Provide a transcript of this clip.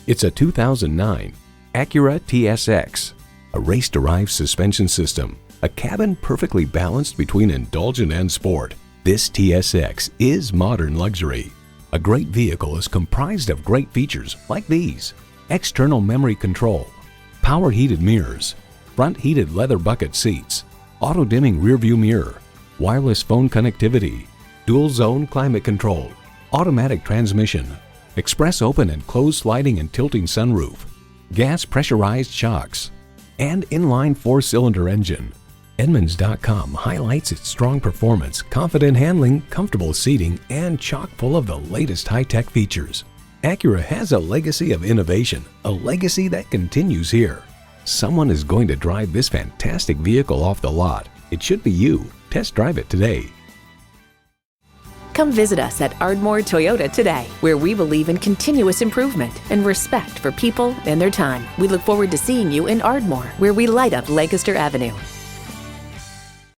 It's a 2009 Acura TSX, a race-derived suspension system, a cabin perfectly balanced between indulgent and sport. This TSX is modern luxury. A great vehicle is comprised of great features like these: external memory control, power heated mirrors, front heated leather bucket seats, auto-dimming rearview mirror, wireless phone connectivity, dual zone climate control, automatic transmission, express open and closed sliding and tilting sunroof, gas pressurized shocks, and inline 4-cylinder engine. Edmunds.com highlights its strong performance, confident handling, comfortable seating, and chock full of the latest high-tech features. Acura has a legacy of innovation, a legacy that continues here. Someone is going to drive this fantastic vehicle off the lot. It should be you. Test drive it today. Come visit us at Ardmore Toyota today, where we believe in continuous improvement and respect for people and their time. We look forward to seeing you in Ardmore, where we light up Lancaster Avenue.